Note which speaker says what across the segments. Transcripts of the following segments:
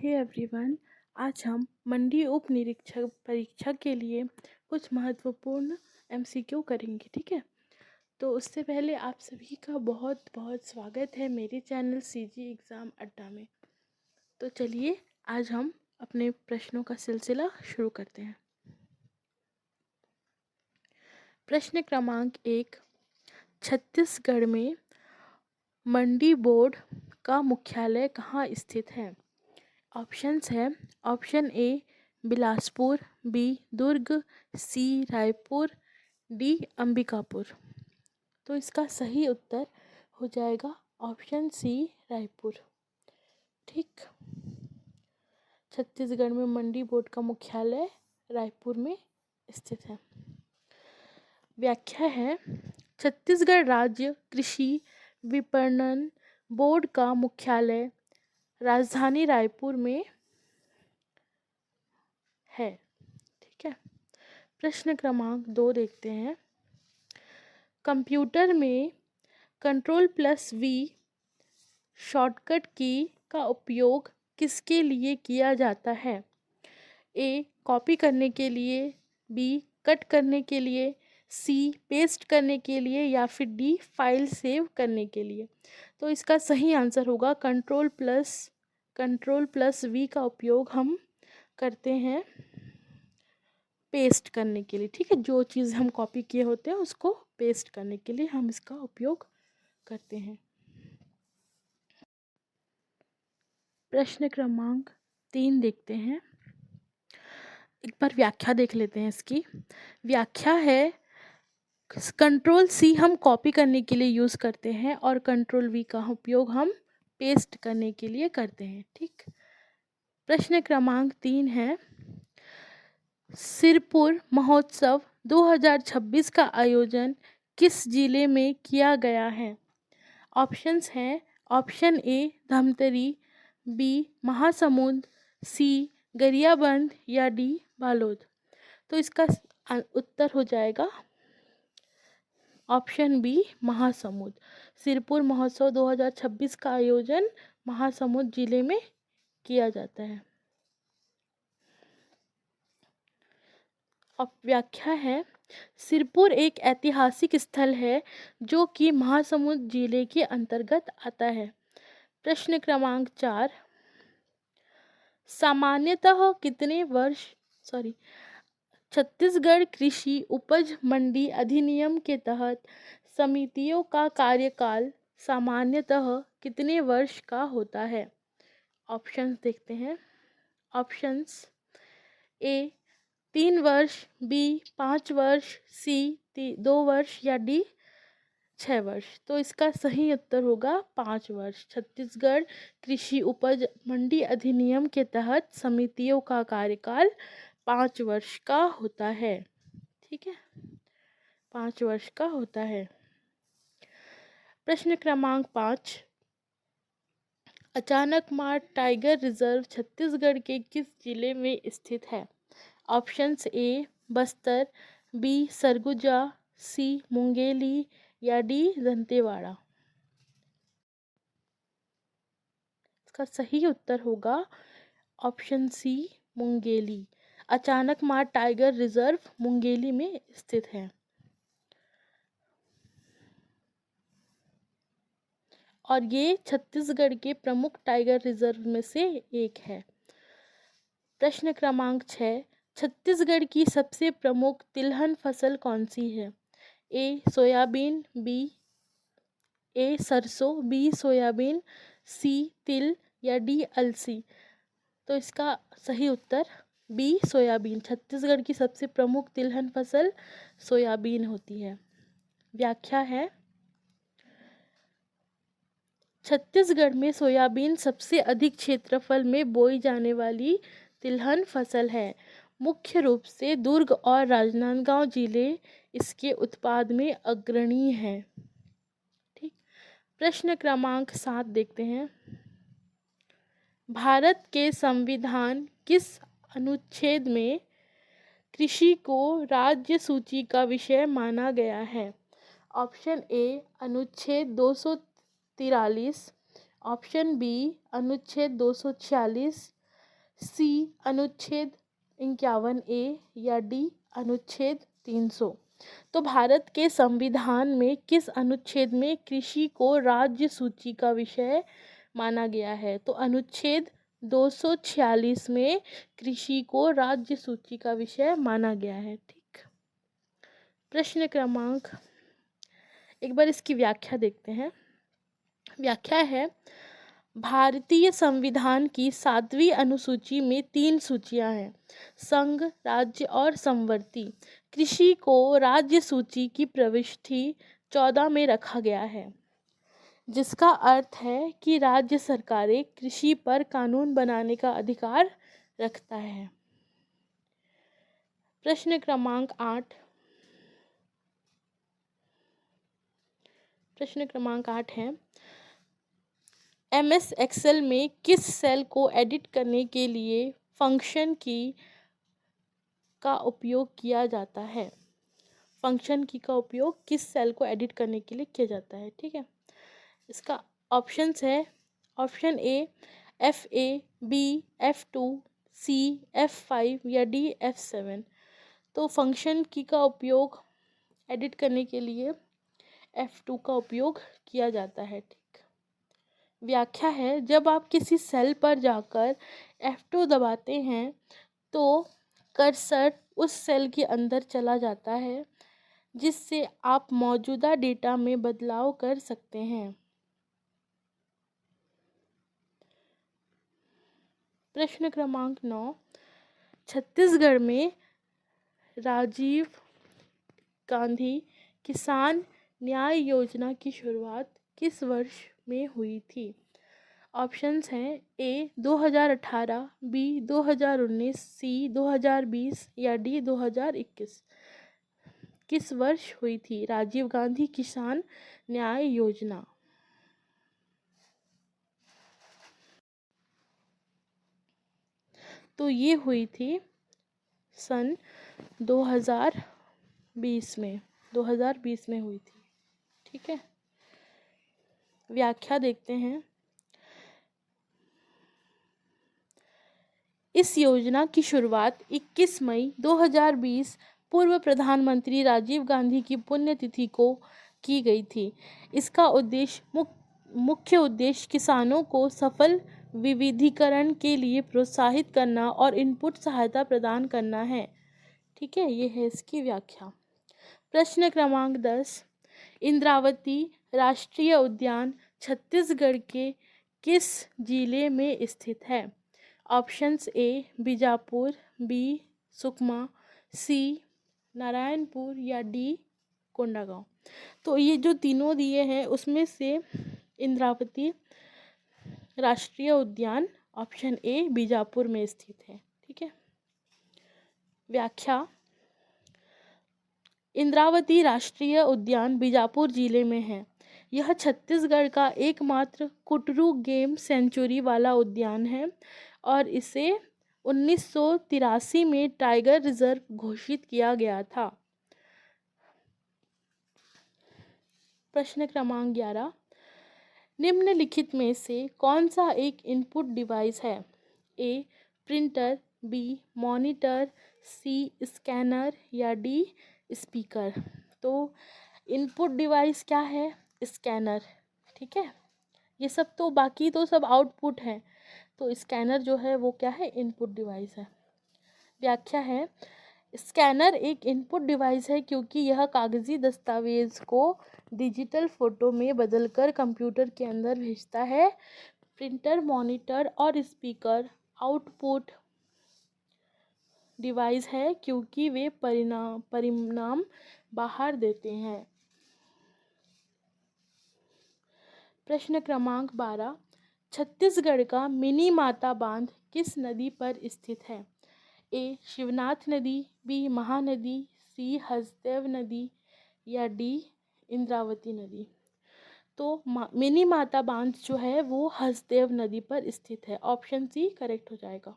Speaker 1: Hey everyone. आज हम मंडी उप निरीक्षक परीक्षा के लिए कुछ महत्वपूर्ण एमसीक्यू करेंगे, ठीक है। तो उससे पहले आप सभी का बहुत बहुत स्वागत है मेरे चैनल सीजी एग्ज़ाम अड्डा में। तो चलिए आज हम अपने प्रश्नों का सिलसिला शुरू करते हैं। प्रश्न क्रमांक 1, छत्तीसगढ़ में मंडी बोर्ड का मुख्यालय कहाँ स्थित है? ऑप्शंस है। Option A Bilaspur, B Durg, C Raipur, D Ambikapur. तो इसका सही उत्तर हो जाएगा ऑप्शन सी रायपुर। ठीक, छत्तीसगढ़ में मंडी बोर्ड का मुख्यालय रायपुर में स्थित है। व्याख्या है, छत्तीसगढ़ राज्य कृषि विपणन बोर्ड का मुख्यालय राजधानी रायपुर में है। ठीक है। प्रश्न क्रमांक 2 देखते हैं। कंप्यूटर में Ctrl+V शॉर्टकट की का उपयोग किसके लिए किया जाता है? ए कॉपी करने के लिए, बी कट करने के लिए, सी पेस्ट करने के लिए या फिर डी फाइल सेव करने के लिए। तो इसका सही आंसर होगा Ctrl+V का उपयोग हम करते हैं पेस्ट करने के लिए। ठीक है, जो चीज़ हम कॉपी किए होते हैं उसको पेस्ट करने के लिए हम इसका उपयोग करते हैं। प्रश्न क्रमांक 3 देखते हैं। एक बार व्याख्या देख लेते हैं इसकी। व्याख्या है, Ctrl+C हम कॉपी करने के लिए यूज़ करते हैं और Ctrl+V का उपयोग हम पेस्ट करने के लिए करते हैं। ठीक, प्रश्न क्रमांक 3 है, सिरपुर महोत्सव 2026 का आयोजन किस जिले में किया गया है? ऑप्शंस हैं। Option A Dhamtari, B Mahasamund, C Gariaband या डी बालोद। तो इसका उत्तर हो जाएगा ऑप्शन बी महासमुंद। सिरपुर महोत्सव 2026 का आयोजन महासमुंद जिले में किया जाता है। अब व्याख्या है, सिरपुर एक ऐतिहासिक स्थल है जो कि महासमुंद जिले के अंतर्गत आता है। प्रश्न क्रमांक 4, सामान्यतः कितने वर्ष छत्तीसगढ़ कृषि उपज मंडी अधिनियम के तहत समितियों का कार्यकाल सामान्यतः कितने वर्ष का होता है? ऑप्शंस देखते हैं। ऑप्शंस ए 3 वर्ष, बी 5 वर्ष, सी 2 वर्ष या डी 6 वर्ष। तो इसका सही उत्तर होगा 5 वर्ष। छत्तीसगढ़ कृषि उपज मंडी अधिनियम के तहत समितियों का कार्यकाल 5 वर्ष का होता है। ठीक है, 5 वर्ष का होता है। प्रश्न क्रमांक 5, अचानकमार टाइगर रिजर्व छत्तीसगढ़ के किस जिले में स्थित है? Options A Bastar, B Surguja, C Mungeli या डी दंतेवाड़ा। इसका सही उत्तर होगा option C Mungeli. Achanakmar tiger reserve Mungeli में स्थित है और ये छत्तीसगढ़ के प्रमुख टाइगर रिजर्व में से एक है। प्रश्न क्रमांक 6, छत्तीसगढ़ की सबसे प्रमुख तिलहन फसल कौन सी है? ए सोयाबीन, बी सरसों, बी सोयाबीन, सी तिल या डी अलसी। तो इसका सही उत्तर बी सोयाबीन। छत्तीसगढ़ की सबसे प्रमुख तिलहन फसल सोयाबीन होती है। व्याख्या है, छत्तीसगढ़ में सोयाबीन सबसे अधिक क्षेत्रफल में बोई जाने वाली तिलहन फसल है। मुख्य रूप से दुर्ग और राजनांदगांव जिले इसके उत्पाद में अग्रणी हैं। ठीक, प्रश्न क्रमांक 7 देखते हैं। भारत के संविधान किस अनुच्छेद में कृषि को राज्य सूची का विषय माना गया है? ऑप्शन ए अनुच्छेद 243, ऑप्शन बी अनुच्छेद 246, सी अनुच्छेद 51A या डी अनुच्छेद 300। तो भारत के संविधान में किस अनुच्छेद में कृषि को राज्य सूची का विषय माना गया है? तो अनुच्छेद 246 में कृषि को राज्य सूची का विषय माना गया है। ठीक। प्रश्न क्रमांक, एक बार इसकी व्याख्या देखते हैं। व्याख्या है, भारतीय संविधान की 7वीं अनुसूची में 3 सूचियां हैं, संघ, राज्य और समवर्ती। कृषि को राज्य सूची की प्रविष्टि 14 में रखा गया है, जिसका अर्थ है कि राज्य सरकारें कृषि पर कानून बनाने का अधिकार रखता है। प्रश्न क्रमांक 8। प्रश्न क्रमांक 8 है, MS एक्सेल में किस सेल को एडिट करने के लिए फंक्शन की का उपयोग किया जाता है? फंक्शन की का उपयोग किस सेल को एडिट करने के लिए किया जाता है? ठीक है, इसका ऑप्शंस है, ऑप्शन ए F8, B F2, C F5 या D F7। तो फंक्शन की का उपयोग एडिट करने के लिए F2 का उपयोग किया जाता है। ठीक। व्याख्या है, जब आप किसी सेल पर जाकर F2 दबाते हैं तो कर्सर उस सेल के अंदर चला जाता है, जिससे आप मौजूदा डेटा में बदलाव कर सकते हैं। प्रश्न क्रमांक 9। छत्तीसगढ़ में राजीव गांधी किसान न्याय योजना की शुरुआत किस वर्ष में हुई थी? ऑप्शंस हैं, ए 2018, बी 2019, सी 2020 या डी 2021। किस वर्ष हुई थी राजीव गांधी किसान न्याय योजना? तो ये हुई थी सन 2020 में, 2020 में हुई थी। ठीक है, व्याख्या देखते हैं। इस योजना की शुरुआत 21 मई 2020 पूर्व प्रधानमंत्री राजीव गांधी की पुण्यतिथि को की गई थी। इसका उद्देश्य मुख्य उद्देश्य किसानों को सफल विविधीकरण के लिए प्रोत्साहित करना और इनपुट सहायता प्रदान करना है। ठीक है, ये है इसकी व्याख्या। प्रश्न क्रमांक 10। इंद्रावती राष्ट्रीय उद्यान छत्तीसगढ़ के किस जिले में स्थित है? Options A Bijapur, B Sukma, C Narayanpur या डी कोंडागांव। तो ये जो तीनों दिए हैं उसमें से इंद्रावती राष्ट्रीय उद्यान ऑप्शन ए बीजापुर में स्थित है। ठीक है, व्याख्या, इंद्रावती राष्ट्रीय उद्यान बीजापुर जिले में है। यह छत्तीसगढ़ का एकमात्र कुटरू गेम सेंचुरी वाला उद्यान है और इसे 1983 में टाइगर रिजर्व घोषित किया गया था। प्रश्न क्रमांक 11। निम्नलिखित में से कौन सा एक इनपुट डिवाइस है? A printer, B monitor, C scanner या डी स्पीकर। तो इनपुट डिवाइस क्या है? स्कैनर। ठीक है, ये सब तो बाकी तो सब आउटपुट है, तो स्कैनर जो है वो क्या है? इनपुट डिवाइस है। व्याख्या है, स्कैनर एक इनपुट डिवाइस है क्योंकि यह कागजी दस्तावेज को डिजिटल फोटो में बदलकर कंप्यूटर के अंदर भेजता है। प्रिंटर, मॉनिटर और स्पीकर आउटपुट डिवाइस है क्योंकि वे परिणाम बाहर देते हैं। प्रश्न क्रमांक 12। छत्तीसगढ़ का मिनी माता बांध किस नदी पर स्थित है? ए शिवनाथ नदी, बी महानदी, सी हसदेव नदी या डी इंद्रावती नदी। तो मिनी माता बांध जो है वो हसदेव नदी पर स्थित है। ऑप्शन सी करेक्ट हो जाएगा।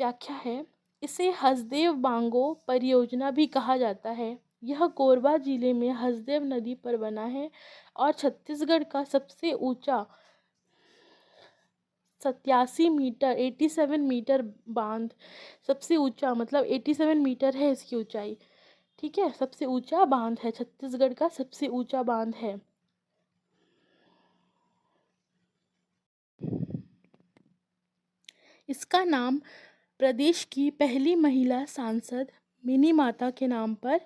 Speaker 1: व्याख्या है, इसे हसदेव बांगो परियोजना भी कहा जाता है। यह कोरबा जिले में हसदेव नदी पर बना है और छत्तीसगढ़ का सबसे ऊंचा 87 मीटर 87 मीटर बांध सबसे ऊंचा, मतलब 87 मीटर है इसकी ऊंचाई। ठीक है, सबसे ऊंचा बांध है, छत्तीसगढ़ का सबसे ऊंचा बांध है। इसका नाम प्रदेश की पहली महिला सांसद मिनी माता के नाम पर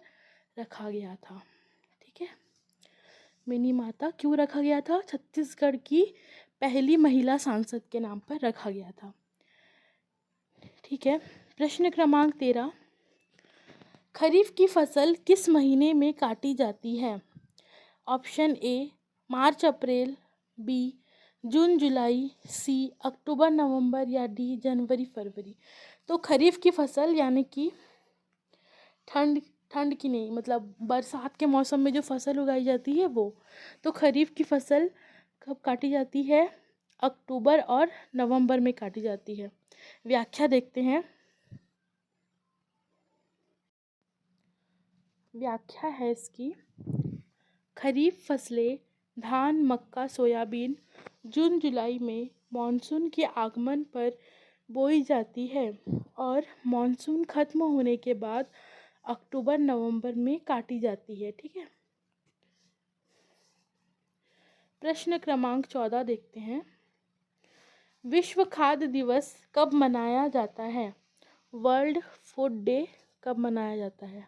Speaker 1: रखा गया था। ठीक है, मिनी माता क्यों रखा गया था? छत्तीसगढ़ की पहली महिला सांसद के नाम पर रखा गया था। ठीक है, प्रश्न क्रमांक 13, खरीफ की फसल किस महीने में काटी जाती है? ऑप्शन ए मार्च अप्रैल, बी जून जुलाई, सी अक्टूबर नवंबर, या डी जनवरी फरवरी। तो खरीफ की फसल यानी कि ठंड ठंड की नहीं, मतलब बरसात के मौसम में जो फसल उगाई जाती है वो। तो खरीफ की फसल कब काटी जाती है? अक्टूबर और नवंबर में काटी जाती है। व्याख्या देखते हैं। व्याख्या है इसकी, खरीफ फसलें धान, मक्का, सोयाबीन जून जुलाई में मॉनसून के आगमन पर बोई जाती है और मॉनसून खत्म होने के बाद अक्टूबर नवंबर में काटी जाती है। ठीक है, प्रश्न क्रमांक 14 देखते हैं। विश्व खाद्य दिवस कब मनाया जाता है? वर्ल्ड फूड डे कब मनाया जाता है?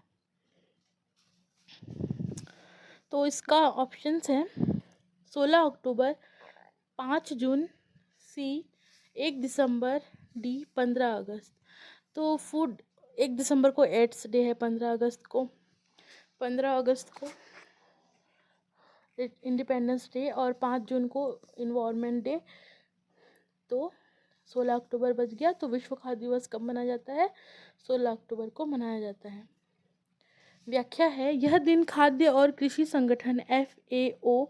Speaker 1: तो इसका ऑप्शंस हैं 16 अक्टूबर, 5 जून, सी 1 दिसंबर, डी 15 अगस्त। तो फूड 1 दिसंबर को एड्स डे है, 15 अगस्त को इंडिपेंडेंस डे और 5 जून को इन्वायरमेंट डे। तो 16 अक्टूबर बच गया। तो विश्व खाद्य दिवस कब मनाया जाता है? 16 अक्टूबर को मनाया जाता है। व्याख्या है, यह दिन खाद्य और कृषि संगठन FAO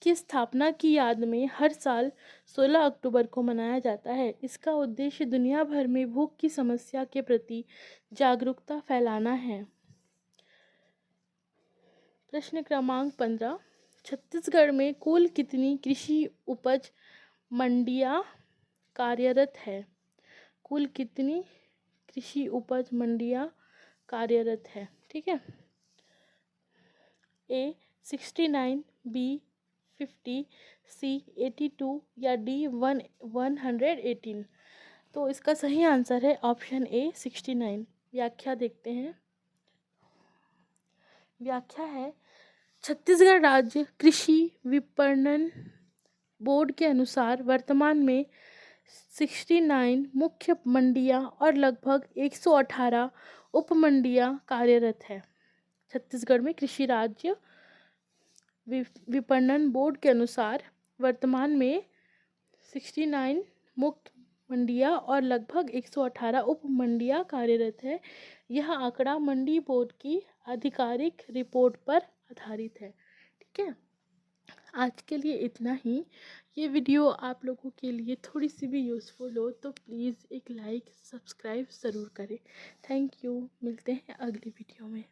Speaker 1: की स्थापना की याद में हर साल 16 अक्टूबर को मनाया जाता है। इसका उद्देश्य दुनिया भर में भूख की समस्या के प्रति जागरूकता फैलाना है। प्रश्न क्रमांक 15, छत्तीसगढ़ में कुल कितनी कृषि उपज मंडियां कार्यरत है? कुल कितनी कृषि उपज मंडियां कार्यरत है? ठीक है, A 69, B 50, C 82, या D 118। तो इसका सही आंसर है ऑप्शन ए 69। व्याख्या देखते हैं। व्याख्या है, छत्तीसगढ़ राज्य कृषि विपणन बोर्ड के अनुसार वर्तमान में 69 मुख्य मंडियां और लगभग 118 उप मंडियां कार्यरत है। छत्तीसगढ़ में कृषि राज्य विपणन बोर्ड के अनुसार वर्तमान में 69 मुख्य मंडियां और लगभग 118 उप मंडियां कार्यरत है। यह आंकड़ा मंडी बोर्ड की आधिकारिक रिपोर्ट पर आधारित है। ठीक है, आज के लिए इतना ही। ये वीडियो आप लोगों के लिए थोड़ी सी भी यूज़फुल हो तो प्लीज़ एक लाइक सब्सक्राइब ज़रूर करें। थैंक यू, मिलते हैं अगली वीडियो में।